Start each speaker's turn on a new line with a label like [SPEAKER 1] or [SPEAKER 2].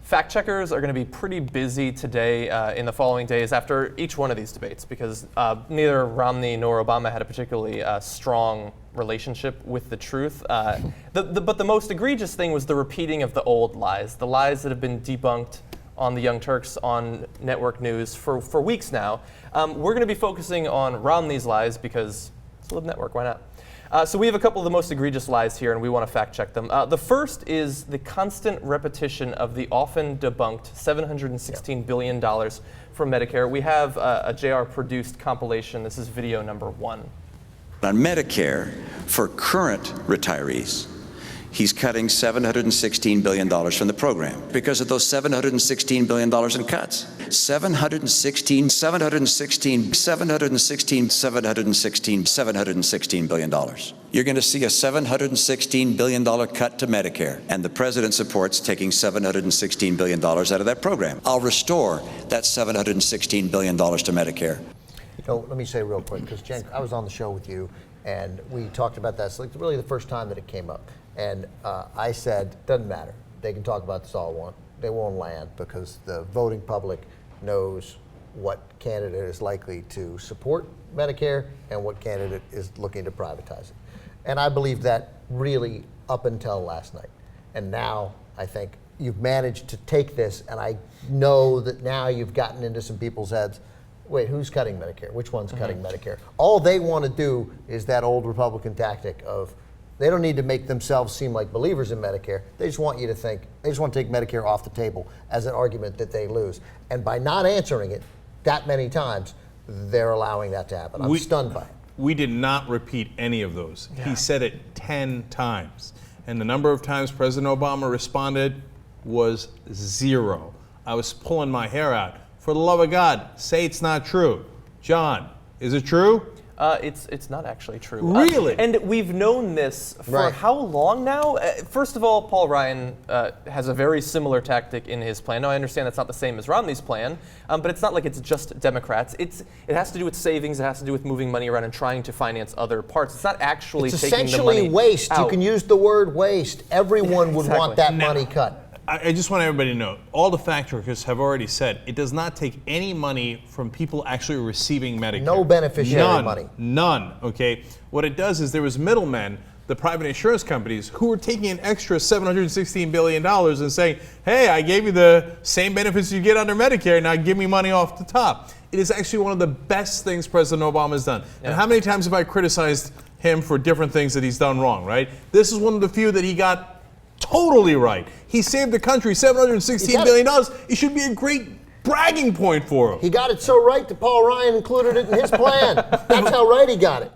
[SPEAKER 1] Fact checkers are going to be pretty busy today in the following days after each one of these debates because neither Romney nor Obama had a particularly strong relationship with the truth. But the most egregious thing was the repeating of the old lies, the lies that have been debunked on the Young Turks on network news for weeks now. We're going to be focusing on Romney's lies because it's a live network, why not? So we have a couple of the most egregious lies here, and we want to fact check them. The first is the constant repetition of the often debunked $716 billion from Medicare. We have a JR-produced compilation. This is video number 1.
[SPEAKER 2] On Medicare, for current retirees, he's cutting $716 billion from the program because of those $716 billion in cuts. $716 billion. You're going to see a $716 billion cut to Medicare, and the president supports taking $716 billion out of that program. I'll restore that $716 billion to Medicare.
[SPEAKER 3] Let me say real quick, because Cenk, I was on the show with you, and we talked about that. It's like really the first time that it came up. And I said, doesn't matter. They can talk about this all they want. They won't land because the voting public knows what candidate is likely to support Medicare and what candidate is looking to privatize it. And I believe that really up until last night. And now I think you've managed to take this, and I know that now you've gotten into some people's heads. Wait, who's cutting Medicare? Which one's cutting Medicare? All they want to do is that old Republican tactic of they don't need to make themselves seem like believers in Medicare. They just want you to think, they just want to take Medicare off the table as an argument that they lose. And by not answering it that many times, they're allowing that to happen. I'm stunned by it.
[SPEAKER 4] We did not repeat any of those. Yeah. He said it 10 times. And the number of times President Obama responded was 0. I was pulling my hair out. For the love of God, say it's not true. John, is it true?
[SPEAKER 1] It's not actually true.
[SPEAKER 4] Really?
[SPEAKER 1] And we've known this for how long now? First of all, Paul Ryan has a very similar tactic in his plan. Now, I understand that's not the same as Romney's plan, but it's not like it's just Democrats. It has to do with savings. It has to do with moving money around and trying to finance other parts. It's not actually taking the money
[SPEAKER 3] essentially waste.
[SPEAKER 1] out.
[SPEAKER 3] You can use the word waste. Everyone would want that money cut.
[SPEAKER 4] I just want everybody to know, all the fact checkers have already said it does not take any money from people actually receiving Medicare.
[SPEAKER 3] No beneficiary money.
[SPEAKER 4] None, okay? What it does is there was middlemen, the private insurance companies, who were taking an extra $716 billion and saying, hey, I gave you the same benefits you get under Medicare, now give me money off the top. It is actually one of the best things President Obama has done. Yeah. And how many times have I criticized him for different things that he's done wrong, right? This is one of the few that he got totally right. He saved the country $716 billion. It should be a great bragging point for him.
[SPEAKER 3] He got it so right that Paul Ryan included it in his plan. That's how right he got it.